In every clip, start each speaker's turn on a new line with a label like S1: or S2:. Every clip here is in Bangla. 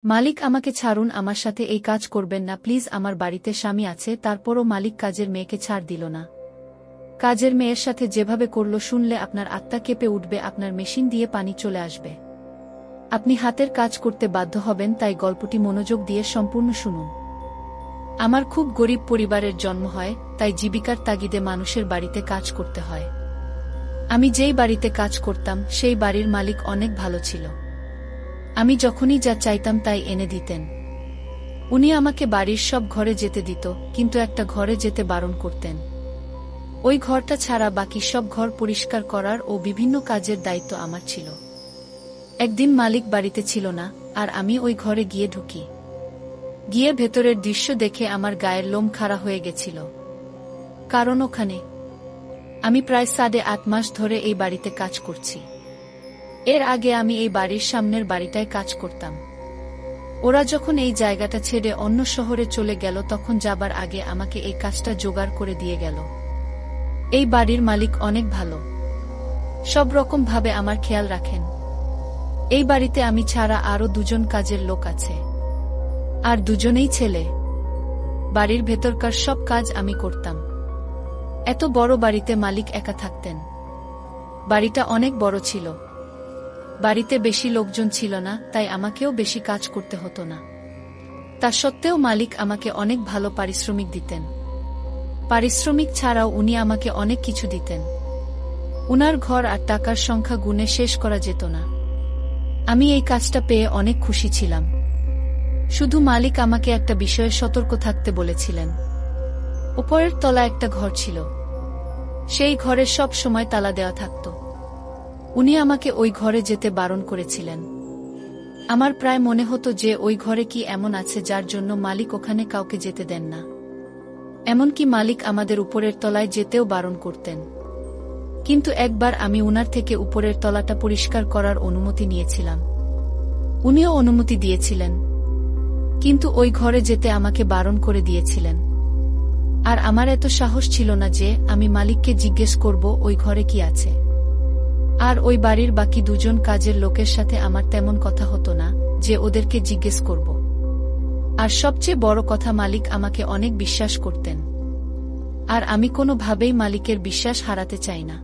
S1: মালিক আমাকে ছাড়ুন, আমার সাথে এই কাজ করবেন না প্লিজ। আমার বাড়িতে স্বামী আছে, তারপরও মালিক কাজের মেয়েকে ছাড় দিল না। কাজের মেয়ের সাথে যেভাবে করল শুনলে আপনার আত্মা কেঁপে উঠবে, আপনার মেশিন দিয়ে পানি চলে আসবে। আপনি হাতের কাজ করতে বাধ্য হবেন, তাই গল্পটি মনোযোগ দিয়ে সম্পূর্ণ শুনুন। আমার খুব গরিব পরিবারের জন্ম হয়, তাই জীবিকার তাগিদে মানুষের বাড়িতে কাজ করতে হয়। আমি যেই বাড়িতে কাজ করতাম সেই বাড়ির মালিক অনেক ভালো ছিল। আমি যখনই যা চাইতাম তাই এনে দিতেন। উনি আমাকে বাড়ির সব ঘরে যেতে দিত, কিন্তু একটা ঘরে যেতে বারণ করতেন। ওই ঘরটা ছাড়া বাকি সব ঘর পরিষ্কার করার ও বিভিন্ন কাজের দায়িত্ব আমার ছিল। একদিন মালিক বাড়িতে ছিল না, আর আমি ওই ঘরে গিয়ে ঢুকি। গিয়ে ভেতরের দৃশ্য দেখে আমার গায়ের লোম খাড়া হয়ে গেছিল। কারণ ওখানে আমি প্রায় 8.5 মাস ধরে এই বাড়িতে কাজ করছি। এর আগে আমি এই বাড়ির সামনের বাড়িটায় কাজ করতাম। ওরা যখন এই জায়গাটা ছেড়ে অন্য শহরে চলে গেল, তখন যাবার আগে আমাকে এই কাজটা জোগাড় করে দিয়ে গেল। এই বাড়ির মালিক অনেক ভালো, সব রকম ভাবে আমার খেয়াল রাখেন। এই বাড়িতে আমি ছাড়া আরও 2জন কাজের লোক আছে, আর দুজনেই ছেলে। বাড়ির ভেতরকার সব কাজ আমি করতাম। এত বড় বাড়িতে মালিক একা থাকতেন। বাড়িটা অনেক বড় ছিল। বাড়িতে বেশি লোকজন ছিল না, তাই আমাকেও বেশি কাজ করতে হতো না। তা সত্ত্বেও মালিক আমাকে অনেক ভালো পারিশ্রমিক দিতেন। পারিশ্রমিক ছাড়াও উনি আমাকে অনেক কিছু দিতেন। উনার ঘর আর টাকার সংখ্যা গুণে শেষ করা যেত না। আমি এই কাজটা পেয়ে অনেক খুশি ছিলাম। শুধু মালিক আমাকে একটা বিষয়ে সতর্ক থাকতে বলেছিলেন। উপরের তলা একটা ঘর ছিল, সেই ঘরে সব সময় তালা দেওয়া থাকত। উনি আমাকে ওই ঘরে যেতে বারণ করেছিলেন। আমার প্রায় মনে হতো যে ওই ঘরে কি এমন আছে যার জন্য মালিক ওখানে কাউকে যেতে দেন না। এমনকি মালিক আমাদের উপরের তলায় যেতেও বারণ করতেন। কিন্তু একবার আমি উনার থেকে উপরের তলাটা পরিষ্কার করার অনুমতি নিয়েছিলাম। উনিও অনুমতি দিয়েছিলেন, কিন্তু ওই ঘরে যেতে আমাকে বারণ করে দিয়েছিলেন। আর আমার এত সাহস ছিল না যে আমি মালিককে জিজ্ঞেস করব ওই ঘরে কি আছে। আর ওই বাড়ির বাকি 2জন কাজের লোকের সাথে আমার তেমন কথা হতো না যে ওদেরকে জিজ্ঞেস করব। আর সবচেয়ে বড় কথা, মালিক আমাকে অনেক বিশ্বাস করতেন। আর আমি কোনোভাবেই মালিকের বিশ্বাস হারাতে চাই না,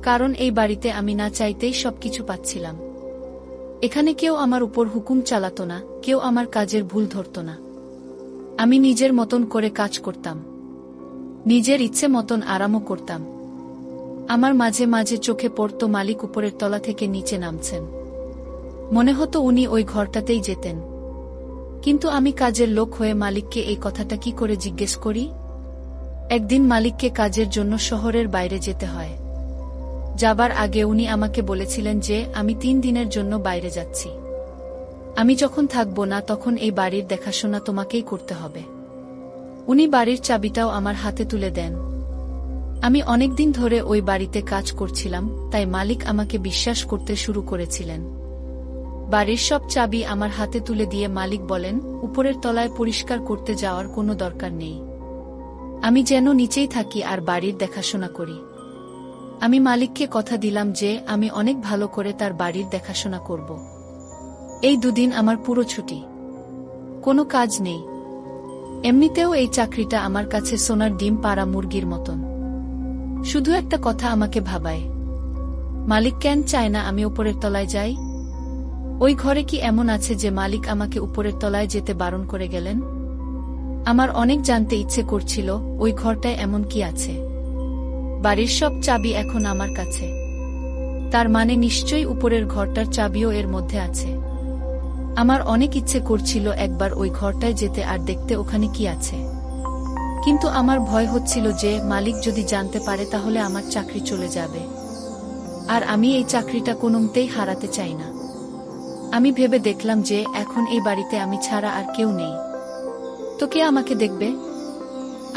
S1: কারণ এই বাড়িতে আমি না চাইতেই সবকিছু পাচ্ছিলাম। এখানে কেউ আমার উপর হুকুম চালাতো না, কেউ আমার কাজের ভুল ধরত না। আমি নিজের মতন করে কাজ করতাম, নিজের ইচ্ছে মতন আরামও করতাম। আমার মাঝে মাঝে চোখে পড়ত মালিক উপরের তলা থেকে নিচে নামছেন। মনে হতো উনি ওই ঘরটাতেই যেতেন। কিন্তু আমি কাজের লোক হয়ে মালিককে এই কথাটা কি করে জিজ্ঞেস করি? একদিন মালিককে কাজের জন্য শহরের বাইরে যেতে হয়। যাবার আগে উনি আমাকে বলেছিলেন যে আমি 3 দিনের জন্য বাইরে যাচ্ছি। আমি যখন থাকব না তখন এই বাড়ির দেখাশোনা তোমাকেই করতে হবে। উনি বাড়ির চাবিটাও আমার হাতে তুলে দেন। আমি অনেকদিন ধরে ওই বাড়িতে কাজ করছিলাম, তাই মালিক আমাকে বিশ্বাস করতে শুরু করেছিলেন। বাড়ির সব চাবি আমার হাতে তুলে দিয়ে মালিক বলেন, উপরের তলায় পরিষ্কার করতে যাওয়ার কোনো দরকার নেই। আমি যেন নিচেই থাকি আর বাড়ির দেখাশোনা করি। আমি মালিককে কথা দিলাম যে আমি অনেক ভালো করে তার বাড়ির দেখাশোনা করব। এই 2 দিন আমার পুরো ছুটি, কোনো কাজ নেই। এমনিতেও এই চাকরিটা আমার কাছে সোনার ডিম পাড়া মুরগির মতন। শুধু একটা কথা আমাকে ভাবায়, মালিক কেন চায় না আমি উপরের তলায় যাই? ওই ঘরে কি এমন আছে যে মালিক আমাকে উপরের তলায় যেতে বারণ করে গেলেন? আমার অনেক জানতে ইচ্ছে করছিল ওই ঘরটায় এমন কি আছে। বাড়ির সব চাবি এখন আমার কাছে, তার মানে নিশ্চয়ই উপরের ঘরটার চাবিও এর মধ্যে আছে। আমার অনেক ইচ্ছে করছিল একবার ওই ঘরটায় যেতে আর দেখতে ওখানে কি আছে। কিন্তু আমার ভয় হচ্ছিল যে মালিক যদি জানতে পারে তাহলে আমার চাকরি চলে যাবে, আর আমি এই চাকরিটা কোনোমতেই হারাতে চাই না। আমি ভেবে দেখলাম যে এখন এই বাড়িতে আমি ছাড়া আর কেউ নেই, তো কে আমাকে দেখবে?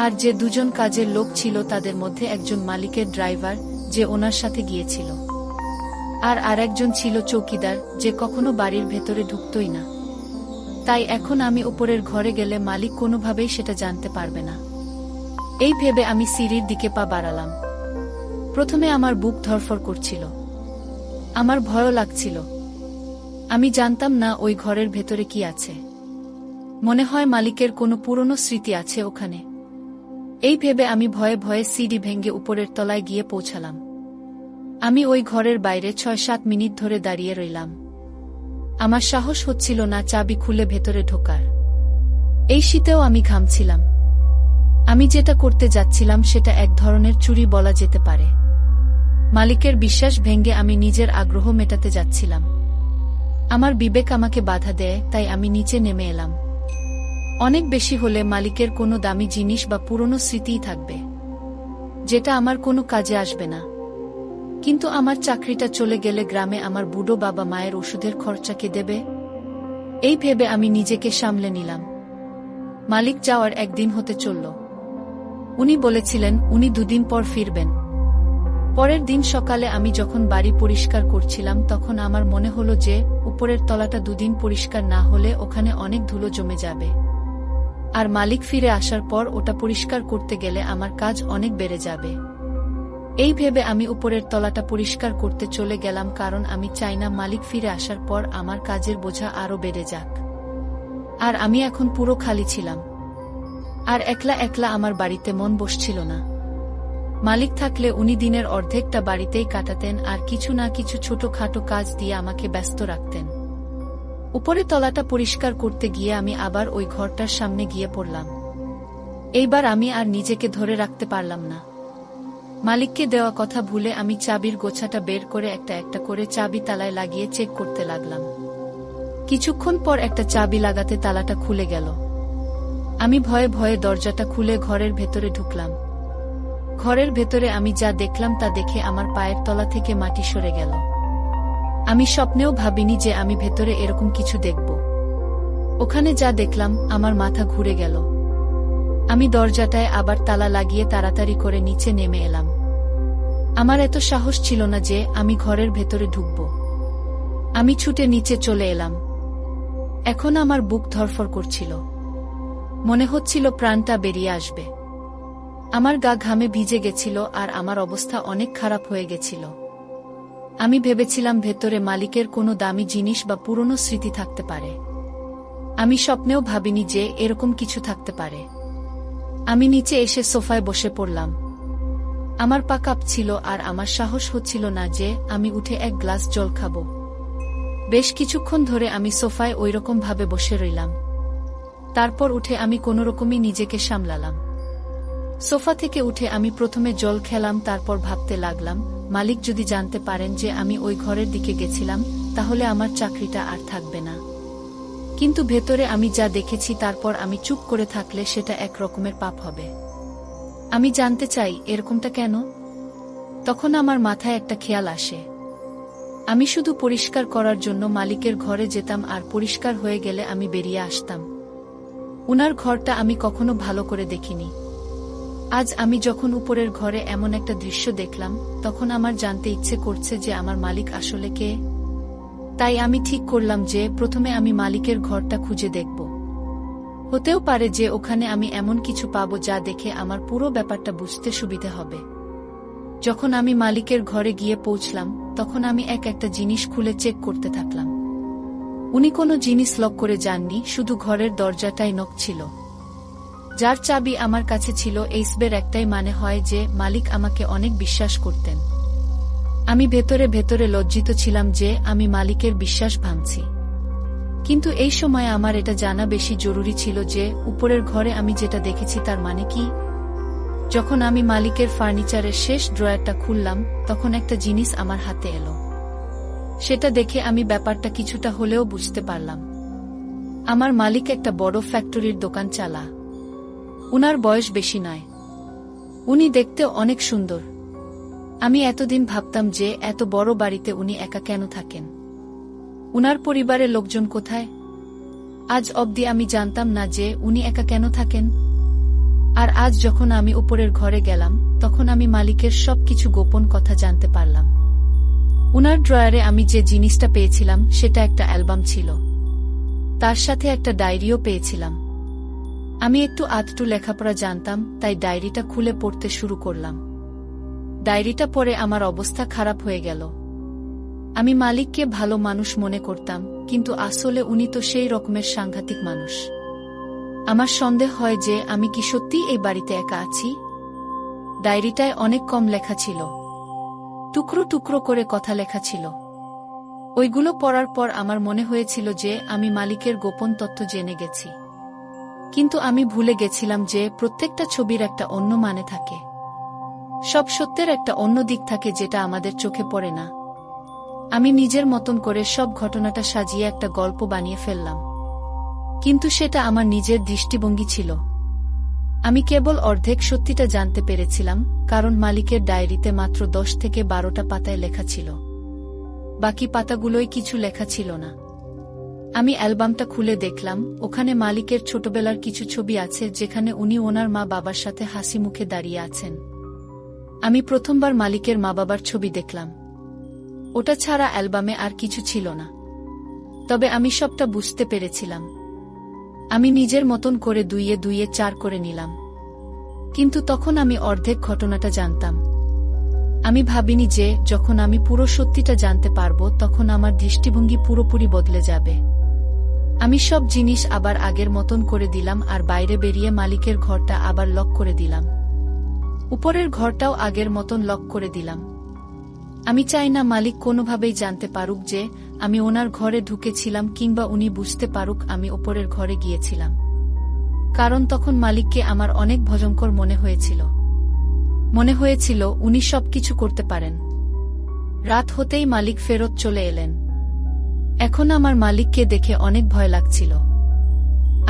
S1: আর যে 2জন কাজের লোক ছিল তাদের মধ্যে একজন মালিকের ড্রাইভার, যে ওনার সাথে গিয়েছিল, আর আরেকজন ছিল চৌকিদার, যে কখনো বাড়ির ভেতরে ঢুকতই না। তাই এখন আমি উপরের ঘরে গেলে মালিক কোনোভাবেই সেটা জানতে পারবে না। এই ভেবে আমি সিঁড়ির দিকে পা বাড়ালাম। প্রথমে আমার বুক ধড়ফড় করছিল, আমার ভয়ও লাগছিল। আমি জানতাম না ওই ঘরের ভেতরে কি আছে। মনে হয় মালিকের কোনো পুরনো স্মৃতি আছে ওখানে। এই ভেবে আমি ভয়ে ভয়ে সিঁড়ি ভেঙে উপরের তলায় গিয়ে পৌঁছালাম। আমি ওই ঘরের বাইরে ৬-৭ মিনিট ধরে দাঁড়িয়ে রইলাম। আমার সাহস হচ্ছিল না চাবি খুলে ভেতরে ঢোকার। এই শীতেও আমি ঘামছিলাম। আমি যেটা করতে যাচ্ছিলাম সেটা এক ধরনের চুরি বলা যেতে পারে। মালিকের বিশ্বাস ভেঙে আমি নিজের আগ্রহ মেটাতে যাচ্ছিলাম। আমার বিবেক আমাকে বাধা দেয়, তাই আমি নিচে নেমে এলাম। অনেক বেশি হলে মালিকের কোনো দামি জিনিস বা পুরনো স্মৃতিই থাকবে, যেটা আমার কোনো কাজে আসবে না। কিন্তু আমার চাকরিটা চলে গেলে গ্রামে আমার বুড়ো বাবা মায়ের ওষুধের খরচা কে দেবে? এই ভেবে আমি নিজেকে সামলে নিলাম। মালিক যাওয়ার একদিন হতে চলল। উনি বলেছিলেন উনি 2 দিন পর ফিরবেন। পরের দিন সকালে আমি যখন বাড়ি পরিষ্কার করছিলাম তখন আমার মনে হলো যে উপরের তলাটা 2 দিন পরিষ্কার না হলে ওখানে অনেক ধুলো জমে যাবে, আর মালিক ফিরে আসার পর ওটা পরিষ্কার করতে গেলে আমার কাজ অনেক বেড়ে যাবে। এই ভেবে আমি উপরের তলাটা পরিষ্কার করতে চলে গেলাম, কারণ আমি চাই না মালিক ফিরে আসার পর আমার কাজের বোঝা আরও বেড়ে যাক। আর আমি এখন পুরো খালি ছিলাম, আর একলা একলা আমার বাড়িতে মন বসছিল না। মালিক থাকলে উনি দিনের অর্ধেকটা বাড়িতেই কাটাতেন আর কিছু না কিছু ছোটখাটো কাজ দিয়ে আমাকে ব্যস্ত রাখতেন। উপরে তলাটা পরিষ্কার করতে গিয়ে আমি আবার ওই ঘরটার সামনে গিয়ে পড়লাম। এইবার আমি আর নিজেকে ধরে রাখতে পারলাম না। মালিককে দেওয়া কথা ভুলে আমি চাবির গোছাটা বের করে একটা একটা করে চাবি তালায় লাগিয়ে চেক করতে লাগলাম। কিছুক্ষণ পর একটা চাবি লাগাতে তালাটা খুলে গেল। আমি ভয়ে ভয়ে দরজাটা খুলে ঘরের ভেতরে ঢুকলাম। ঘরের ভেতরে আমি যা দেখলাম তা দেখে আমার পায়ের তলা থেকে মাটি সরে গেল। আমি স্বপ্নেও ভাবিনি যে আমি ভেতরে এরকম কিছু দেখব। ওখানে যা দেখলাম আমার মাথা ঘুরে গেল। আমি দরজাটায় আবার তালা লাগিয়ে তাড়াতাড়ি করে নিচে নেমে এলাম। আমার এত সাহস ছিল না যে আমি ঘরের ভেতরে ঢুকব। আমি ছুটে নিচে চলে এলাম। এখন আমার বুক ধড়ফড় করছিল। মনে হচ্ছিল প্রাণটা বেরিয়ে আসবে। আমার গা ঘামে ভিজে গেছিল আর আমার অবস্থা অনেক খারাপ হয়ে গেছিল। আমি ভেবেছিলাম ভেতরে মালিকের কোনো দামি জিনিস বা পুরনো স্মৃতি থাকতে পারে। আমি স্বপ্নেও ভাবিনি যে এরকম কিছু থাকতে পারে। আমি নিচে এসে সোফায় বসে পড়লাম। আমার পা কাঁপছিল আর আমার সাহস হচ্ছিল না যে আমি উঠে এক গ্লাস জল খাব। বেশ কিছুক্ষণ ধরে আমি সোফায় ওইরকম ভাবে বসে রইলাম। তারপর উঠে আমি কোনোরকমই নিজেকে সামলালাম। সোফা থেকে উঠে আমি প্রথমে জল খেলাম, তারপর ভাবতে লাগলাম মালিক যদি জানতে পারেন যে আমি ওই ঘরের দিকে গেছিলাম তাহলে আমার চাকরিটা আর থাকবে না। কিন্তু ভেতরে আমি যা দেখেছি তারপর আমি চুপ করে থাকলে সেটা এক রকমের পাপ হবে। আমি জানতে চাই এরকমটা কেন? তখন আমার মাথায় একটা খেয়াল আসে। আমি শুধু পরিষ্কার করার জন্য মালিকের ঘরে যেতাম আর পরিষ্কার হয়ে গেলে আমি বেরিয়ে আসতাম। উনার ঘরটা আমি কখনো ভালো করে দেখিনি। আজ আমি যখন উপরের ঘরে এমন একটা দৃশ্য দেখলাম তখন আমার জানতে ইচ্ছে করছে যে আমার মালিক আসলে কে। তাই আমি ঠিক করলাম যে প্রথমে আমি মালিকের ঘরটা খুঁজে দেখব। হতেও পারে যে ওখানে আমি এমন কিছু পাবো যা দেখে আমার পুরো ব্যাপারটা বুঝতে সুবিধা হবে। যখন আমি মালিকের ঘরে গিয়ে পৌঁছলাম তখন আমি এক একটা জিনিস খুলে চেক করতে থাকলাম। উনি কোনো জিনিস লক করে যাননি, শুধু ঘরের দরজাটাই নক ছিল। যার চাবি আমার কাছে ছিল এইসবের একটাই মানে হয় যে মালিক আমাকে অনেক বিশ্বাস করতেন। আমি ভেতরে ভেতরে লজ্জিত ছিলাম যে আমি মালিকের বিশ্বাস ভাঙছি। কিন্তু এই সময় আমার এটা জানা বেশি জরুরি ছিল যে উপরের ঘরে আমি যেটা দেখেছি তার মানে কি। যখন আমি মালিকের ফার্নিচারের শেষ ড্রয়ারটা খুললাম তখন একটা জিনিস আমার হাতে এলো। সেটা দেখে আমি ব্যাপারটা কিছুটা হলেও বুঝতে পারলাম। আমার মালিক একটা বড় ফ্যাক্টরির দোকান চালা। উনার বয়স বেশি নয়। উনি দেখতে অনেক সুন্দর। আমি এতদিন ভাবতাম যে এত বড় বাড়িতে উনি একা কেন থাকেন। উনার পরিবারের লোকজন কোথায়? আজ অবধি আমি জানতাম না যে উনি একা কেন থাকেন। আর আজ যখন আমি উপরের ঘরে গেলাম তখন আমি মালিকের সবকিছু গোপন কথা জানতে পারলাম। উনার ড্রয়ারে আমি যে জিনিসটা পেয়েছিলাম সেটা একটা অ্যালবাম ছিল। তার সাথে একটা ডায়েরিও পেয়েছিলাম। আমি একটু আধটু লেখাপড়া জানতাম, তাই ডায়েরিটা খুলে পড়তে শুরু করলাম। ডায়েরিটা পড়ে আমার অবস্থা খারাপ হয়ে গেল। আমি মালিককে ভালো মানুষ মনে করতাম, কিন্তু আসলে উনি তো সেই রকমের সাংঘাতিক মানুষ। আমার সন্দেহ হয় যে আমি কি সত্যিই এই বাড়িতে একা আছি। ডায়েরিটায় অনেক কম লেখা ছিল, টুকরো টুকরো করে কথা লেখা ছিল। ওইগুলো পড়ার পর আমার মনে হয়েছিল যে আমি মালিকের গোপন তথ্য জেনে গেছি। কিন্তু আমি ভুলে গেছিলাম যে প্রত্যেকটা ছবির একটা অন্য মানে থাকে। সব সত্যের একটা অন্য দিক থাকে যেটা আমাদের চোখে পড়ে না। আমি নিজের মতন করে সব ঘটনাটা সাজিয়ে একটা গল্প বানিয়ে ফেললাম, কিন্তু সেটা আমার নিজের দৃষ্টিভঙ্গি ছিল। আমি কেবল অর্ধেক সত্যিটা জানতে পেরেছিলাম, কারণ মালিকের ডায়েরিতে মাত্র 10 থেকে 12টা পাতায় লেখা ছিল। বাকি পাতাগুলোই কিছু লেখা ছিল না। আমি অ্যালবামটা খুলে দেখলাম, ওখানে মালিকের ছোটবেলার কিছু ছবি আছে যেখানে উনি ওনার মা বাবার সাথে হাসি মুখে দাঁড়িয়ে আছেন। আমি প্রথমবার মালিকের মা বাবার ছবি দেখলাম। ওটা ছাড়া অ্যালবামে আর কিছু ছিল না। তবে আমি সবটা বুঝতে পেরেছিলাম। আমি নিজের মতন করে 2 এ 2 এ 4 করে নিলাম। কিন্তু তখন আমি অর্ধেক ঘটনাটা জানতাম। আমি ভাবিনি যে যখন আমি পুরো সত্যিটা জানতে পারবো তখন আমার দৃষ্টিভঙ্গি পুরোপুরি বদলে যাবে। আমি সব জিনিস আবার আগের মতন করে দিলাম আর বাইরে বেরিয়ে মালিকের ঘরটা আবার লক করে দিলাম। উপরের ঘরটাও আগের মতন লক করে দিলাম। আমি চাই না মালিক কোনোভাবেই জানতে পারুক যে আমি ওনার ঘরে ঢুকেছিলাম, কিংবা উনি বুঝতে পারুক আমি ওপরের ঘরে গিয়েছিলাম। কারণ তখন মালিককে আমার অনেক ভয়ঙ্কর মনে হয়েছিল। মনে হয়েছিল উনি সবকিছু করতে পারেন। রাত হতেই মালিক ফেরত চলে এলেন। এখন আমার মালিককে দেখে অনেক ভয় লাগছিল।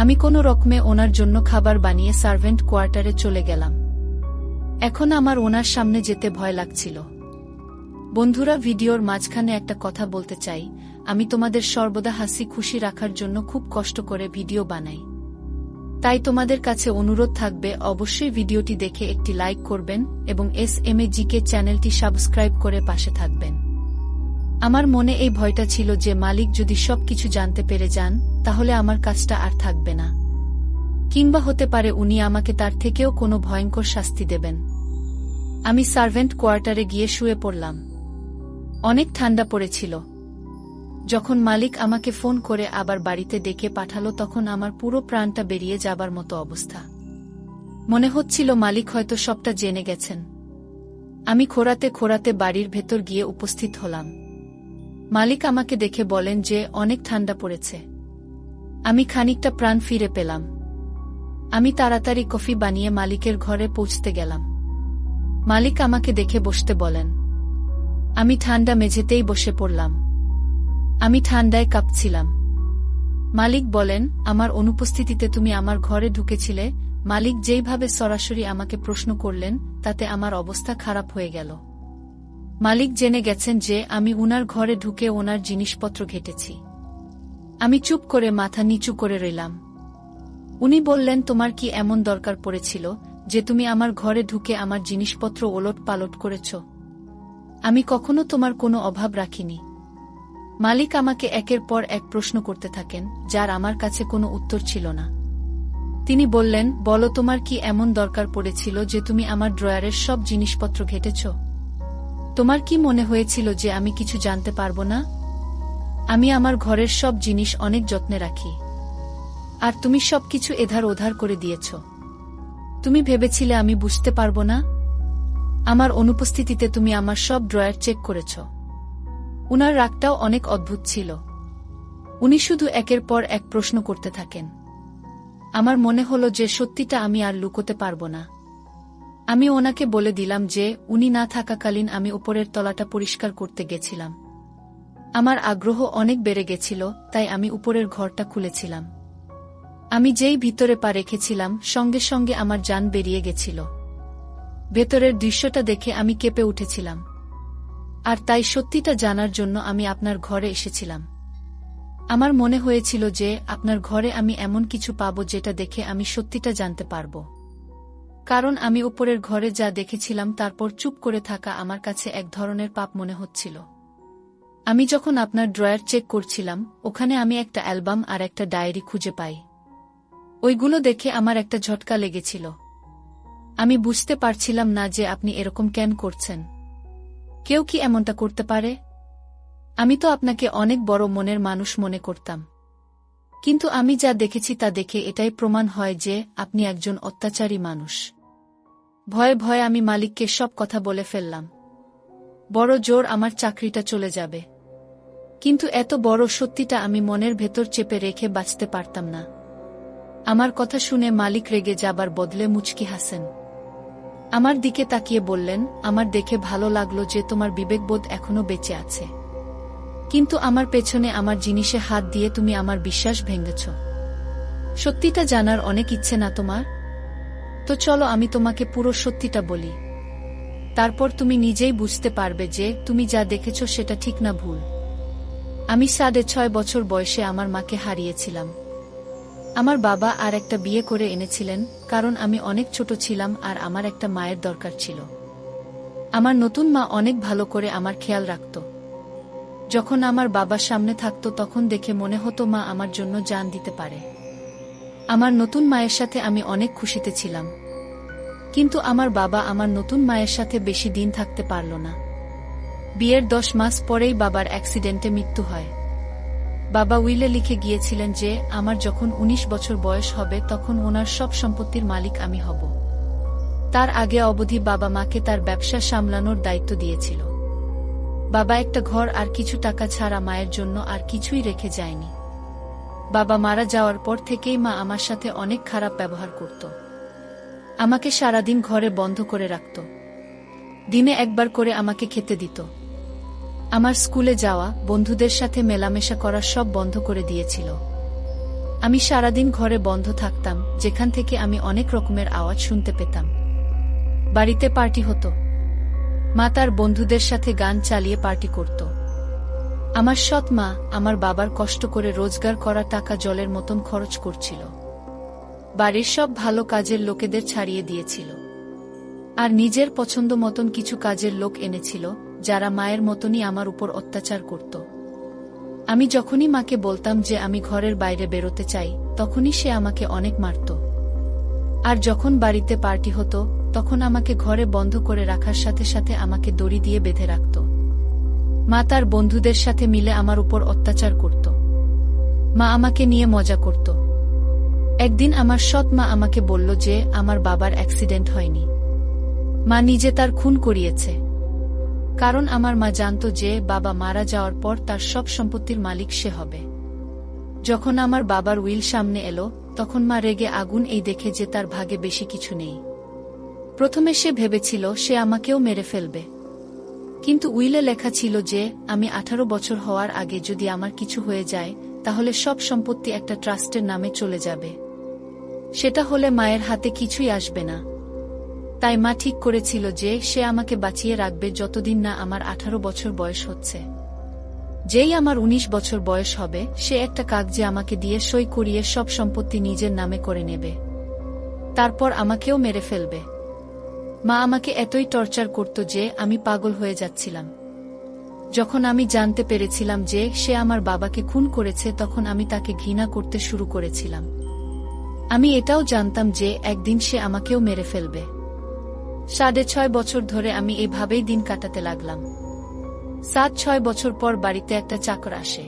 S1: আমি কোনো রকমে ওনার জন্য খাবার বানিয়ে সার্ভেন্ট কোয়ার্টারে চলে গেলাম। এখন আমার ওনার সামনে যেতে ভয় লাগছিল। বন্ধুরা, ভিডিওর মাঝখানে একটা কথা বলতে চাই। আমি তোমাদের সর্বদা হাসি খুশি রাখার জন্য খুব কষ্ট করে ভিডিও বানাই। তাই তোমাদের কাছে অনুরোধ থাকবে অবশ্যই ভিডিওটি দেখে একটি লাইক করবেন এবং SMAGK চ্যানেলটি সাবস্ক্রাইব করে পাশে থাকবেন। আমার মনে এই ভয়টা ছিল যে মালিক যদি সবকিছু জানতে পেরে যান তাহলে আমার কাজটা আর থাকবে না, কিংবা হতে পারে উনি আমাকে তার থেকেও কোনো ভয়ঙ্কর শাস্তি দেবেন। আমি সার্ভেন্ট কোয়ার্টারে গিয়ে শুয়ে পড়লাম। অনেক ঠান্ডা পড়েছিল। যখন মালিক আমাকে ফোন করে আবার বাড়িতে ডেকে পাঠালো তখন আমার পুরো প্রাণটা বেরিয়ে যাবার মতো অবস্থা। মনে হচ্ছিল মালিক হয়তো সবটা জেনে গেছেন। আমি খোঁড়াতে খোঁড়াতে বাড়ির ভেতর গিয়ে উপস্থিত হলাম। মালিক আমাকে দেখে বলেন যে অনেক ঠান্ডা পড়েছে। আমি খানিকটা প্রাণ ফিরে পেলাম। আমি তাড়াতাড়ি কফি বানিয়ে মালিকের ঘরে পৌঁছতে গেলাম। মালিক আমাকে দেখে বসতে বলেন। আমি ঠান্ডা মেঝেতেই বসে পড়লাম। আমি ঠান্ডায় কাঁপছিলাম। মালিক বলেন, আমার অনুপস্থিতিতে তুমি আমার ঘরে ঢুকেছিলে। মালিক যেইভাবে সরাসরি আমাকে প্রশ্ন করলেন তাতে আমার অবস্থা খারাপ হয়ে গেল। মালিক জেনে গেছেন যে আমি উনার ঘরে ঢুকে ওনার জিনিসপত্র ঘেটেছি। আমি চুপ করে মাথা নিচু করে রইলাম। উনি বললেন, তোমার কি এমন দরকার পড়েছিল যে তুমি আমার ঘরে ঢুকে আমার জিনিসপত্র ওলট পালট করেছ? আমি কখনো তোমার কোনো অভাব রাখিনি। মালিক আমাকে একের পর এক প্রশ্ন করতে থাকেন, যার আমার কাছে কোনো উত্তর ছিল না। তিনি বললেন, বলো, তোমার কি এমন দরকার পড়েছিল যে তুমি আমার ড্রয়ারের সব জিনিসপত্র ঘেটেছ? তোমার কি মনে হয়েছিল যে আমি কিছু জানতে পারবো না? আমি আমার ঘরের সব জিনিস অনেক যত্নে রাখি, আর তুমি সবকিছু এধার ওধার করে দিয়েছ। তুমি ভেবেছিলে আমি বুঝতে পারবো না? আমার অনুপস্থিতিতে তুমি আমার সব ড্রয়ার চেক করেছ। উনার রাগটাও অনেক অদ্ভুত ছিল। উনি শুধু একের পর এক প্রশ্ন করতে থাকেন। আমার মনে হলো যে সত্যিটা আমি আর লুকোতে পারবো না। আমি ওনাকে বলে দিলাম যে উনি না থাকাকালীন আমি উপরের তলাটা পরিষ্কার করতে গেছিলাম। আমার আগ্রহ অনেক বেড়ে গেছিল, তাই আমি উপরের ঘরটা খুলেছিলাম। আমি যেই ভিতরে পা রেখেছিলাম সঙ্গে সঙ্গে আমার জান বেরিয়ে গেছিল। ভেতরের দৃশ্যটা দেখে আমি কেঁপে উঠেছিলাম। আর তাই সত্যিটা জানার জন্য আমি আপনার ঘরে এসেছিলাম। আমার মনে হয়েছিল যে আপনার ঘরে আমি এমন কিছু পাব যেটা দেখে আমি সত্যিটা জানতে পারব। কারণ আমি উপরের ঘরে যা দেখেছিলাম তারপর চুপ করে থাকা আমার কাছে এক ধরনের পাপ মনে হচ্ছিল। আমি যখন আপনার ড্রয়ার চেক করছিলাম ওখানে আমি একটা অ্যালবাম আর একটা ডায়েরি খুঁজে পাই। ওইগুলো দেখে আমার একটা ঝটকা লেগেছিল। আমি বুঝতে পারছিলাম না যে আপনি এরকম কেন করছেন। কেউ কি এমনটা করতে পারে? আমি তো আপনাকে অনেক বড় মনের মানুষ মনে করতাম, কিন্তু আমি যা দেখেছি তা দেখে এটাই প্রমাণ হয় যে আপনি একজন অত্যাচারী মানুষ। ভয়ে ভয়ে আমি মালিককে সব কথা বলে ফেললাম। বড় জোর আমার চাকরিটা চলে যাবে, কিন্তু এত বড় সত্যিটা আমি মনের ভেতর চেপে রেখে বাঁচতে পারতাম না। আমার কথা শুনে মালিক রেগে যাবার বদলে মুচকি হাসেন। আমার দিকে তাকিয়ে বললেন, আমার দেখে ভালো লাগলো যে তোমার বিবেকবোধ এখনো বেঁচে আছে, কিন্তু আমার পেছনে আমার জিনিসে হাত দিয়ে তুমি আমার বিশ্বাস ভেঙেছ। সত্যিটা জানার অনেক ইচ্ছে না তোমার? তো চলো আমি তোমাকে পুরো সত্যিটা বলি, তারপর তুমি নিজেই বুঝতে পারবে যে তুমি যা দেখেছ সেটা ঠিক না ভুল। আমি 6.5 বছর বয়সে আমার মাকে হারিয়েছিলাম। আমার বাবা আর একটা বিয়ে করে এনেছিলেন, কারণ আমি অনেক ছোট ছিলাম আর আমার একটা মায়ের দরকার ছিল। আমার নতুন মা অনেক ভালো করে আমার খেয়াল রাখত। যখন আমার বাবা সামনে থাকত তখন দেখে মনে হতো মা আমার জন্য জান দিতে পারে। আমার নতুন মায়ের সাথে আমি অনেক খুশিতে ছিলাম, কিন্তু আমার বাবা আমার নতুন মায়ের সাথে বেশি দিন থাকতে পারল না। বিয়ের 10 মাস পরেই বাবার অ্যাক্সিডেন্টে মৃত্যু হয়। বাবা উইলে লিখে গিয়েছিলেন যে আমার যখন 19 বছর বয়স হবে তখন ওনার সব সম্পত্তির মালিক আমি হব। তার আগে অবধি বাবা মাকে তার ব্যবসা সামলানোর দায়িত্ব দিয়েছিল। বাবা একটা ঘর আর কিছু টাকা ছাড়া মায়ের জন্য আর কিছুই রেখে যায়নি। বাবা মারা যাওয়ার পর থেকেই মা আমার সাথে অনেক খারাপ ব্যবহার করত। আমাকে সারাদিন ঘরে বন্ধ করে রাখত। দিনে একবার করে আমাকে খেতে দিত। আমার স্কুলে যাওয়া, বন্ধুদের সাথে মেলামেশা করা সব বন্ধ করে দিয়েছিল। আমি সারাদিন ঘরে বন্ধ থাকতাম, যেখান থেকে আমি অনেক রকমের আওয়াজ শুনতে পেতাম। বাড়িতে পার্টি হতো, মা তার বন্ধুদের সাথে গান চালিয়ে পার্টি করত। আমার সৎ মা আমার বাবার কষ্ট করে রোজগার করা টাকা জলের মতন খরচ করছিল। বাড়ির সব ভালো কাজের লোকেদের ছাড়িয়ে দিয়েছিল, আর নিজের পছন্দ মতন কিছু কাজের লোক এনেছিল, যারা মায়ের মতনই আমার উপর অত্যাচার করত। আমি যখনই মাকে বলতাম যে আমি ঘরের বাইরে বেরোতে চাই, তখনই সে আমাকে অনেক মারত। আর যখন বাড়িতে পার্টি হতো তখন আমাকে ঘরে বন্ধ করে রাখার সাথে সাথে আমাকে দড়ি দিয়ে বেঁধে রাখত। মা তার বন্ধুদের সাথে মিলে আমার উপর অত্যাচার করত। মা আমাকে নিয়ে মজা করত। একদিন আমার সৎ মা আমাকে বলল যে আমার বাবার অ্যাক্সিডেন্ট হয়নি, মা নিজে তার খুন করিয়েছে। কারণ আমার মা জানত যে বাবা মারা যাওয়ার পর তার সব সম্পত্তির মালিক সে হবে। যখন আমার বাবার উইল সামনে এলো তখন মা রেগে আগুন এই দেখে যে তার ভাগে বেশি কিছু নেই। প্রথমে সে ভেবেছিল সে আমাকেও মেরে ফেলবে, কিন্তু উইলে লেখা ছিল যে আমি 18 বছর হওয়ার আগে যদি আমার কিছু হয়ে যায় তাহলে সব সম্পত্তি একটা ট্রাস্টের নামে চলে যাবে। সেটা হলে মায়ের হাতে কিছুই আসবে না। তাই মা ঠিক করেছিল যে সে আমাকে বাঁচিয়ে রাখবে যতদিন না আমার 18 বছর বয়স হচ্ছে। যেই আমার 19 বছর বয়স হবে সে একটা কাগজে আমাকে দিয়ে সই করিয়ে সব সম্পত্তি নিজের নামে করে নেবে। তারপর আমাকেও মেরে ফেলবে। মা আমাকে এতই টর্চার করত যে আমি পাগল হয়ে যাচ্ছিলাম। যখন আমি জানতে পেরেছিলাম যে সে আমার বাবাকে খুন করেছে তখন আমি তাকে ঘৃণা করতে শুরু করেছিলাম। আমি এটাও জানতাম যে একদিন সে আমাকেও মেরে ফেলবে। 6.5 বছর ধরে আমি এইভাবেই দিন কাটাতে লাগলাম। 7-6 বছর পর বাড়িতে একটা চাকর আসে।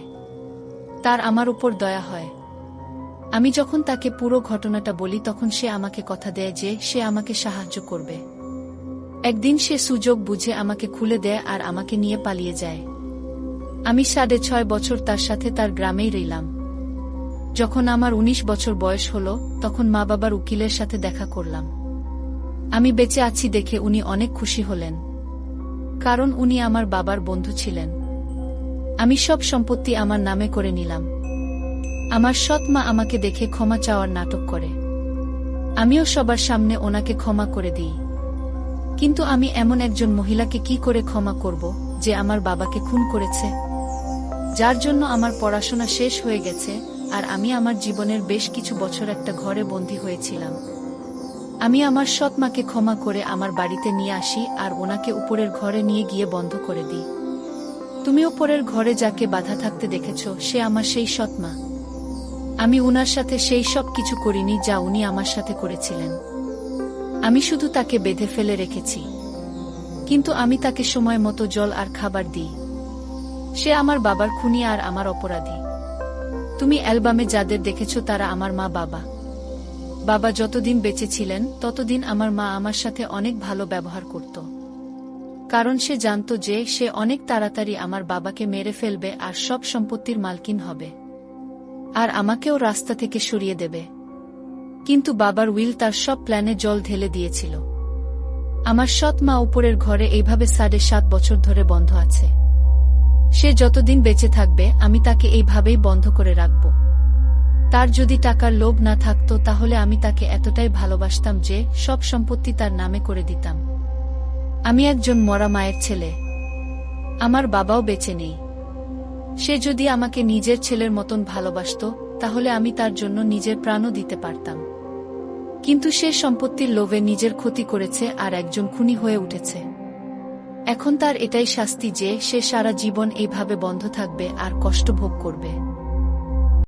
S1: তার আমার উপর দয়া হয়। আমি যখন তাকে পুরো ঘটনাটা বলি তখন সে আমাকে কথা দেয় যে সে আমাকে সাহায্য করবে। একদিন সে সুযোগ বুঝে আমাকে খুলে দেয় আর আমাকে নিয়ে পালিয়ে যায়। আমি 6.5 বছর তার সাথে তার গ্রামেই রইলাম। যখন আমার 19 বছর বয়স হলো তখন মা বাবার উকিলের সাথে দেখা করলাম। আমি বেঁচে আছি দেখে উনি অনেক খুশি হলেন, কারণ উনি আমার বাবার বন্ধু ছিলেন। আমি সব সম্পত্তি আমার নামে করে নিলাম। আমার সৎ মা আমাকে দেখে ক্ষমা চাওয়ার নাটক করে। আমিও সবার সামনে ওনাকে ক্ষমা করে দিই। কিন্তু আমি এমন একজন মহিলাকে কি করে ক্ষমা করব যে আমার বাবাকে খুন করেছে, যার জন্য আমার পড়াশোনা শেষ হয়ে গেছে আর আমি আমার জীবনের বেশ কিছু বছর একটা ঘরে বন্দী হয়েছিলাম। আমি আমার সৎ মাকে ক্ষমা করে আমার বাড়িতে নিয়ে আসি আর ওনাকে উপরের ঘরে নিয়ে গিয়ে বন্ধ করে দিই। তুমি উপরের ঘরে যাকে বাধা থাকতে দেখেছ সে আমার সেই সৎ মা। আমি উনার সাথে সেই সব কিছু করিনি যা উনি আমার সাথে করেছিলেন। আমি শুধু তাকে বেঁধে ফেলে রেখেছি, কিন্তু আমি তাকে সময় মতো জল আর খাবার দিই। সে আমার বাবার খুনি আর আমার অপরাধী। তুমি অ্যালবামে যাদের দেখেছ তারা আমার মা বাবা। বাবা যতদিন বেঁচে ছিলেন ততদিন আমার মা আমার সাথে অনেক ভালো ব্যবহার করত, কারণ সে জানত যে সে অনেক তাড়াতাড়ি আমার বাবাকে মেরে ফেলবে আর সব সম্পত্তির মালকিন হবে, আর আমাকেও রাস্তা থেকে সরিয়ে দেবে। কিন্তু বাবার উইল তার সব প্ল্যানে জল ঢেলে দিয়েছিল। আমার সৎ মা উপরের ঘরে এইভাবে 7.5 বছর ধরে বন্ধ আছে। সে যতদিন বেঁচে থাকবে আমি তাকে এইভাবেই বন্ধ করে রাখব। তার যদি টাকার লোভ না থাকতো তাহলে আমি তাকে এতটাই ভালোবাসতাম যে সব সম্পত্তি তার নামে করে দিতাম। আমি একজন মরা মায়ের ছেলে। আমার বাবাও বেঁচে নেই। সে যদি আমাকে নিজের ছেলের মতন ভালোবাসত তাহলে আমি তার জন্য নিজের প্রাণও দিতে পারতাম। কিন্তু সে সম্পত্তির লোভে নিজের ক্ষতি করেছে আর একজন খুনি হয়ে উঠেছে। এখন তার এটাই শাস্তি যে সে সারা জীবন এইভাবে বন্ধ থাকবে আর কষ্ট ভোগ করবে।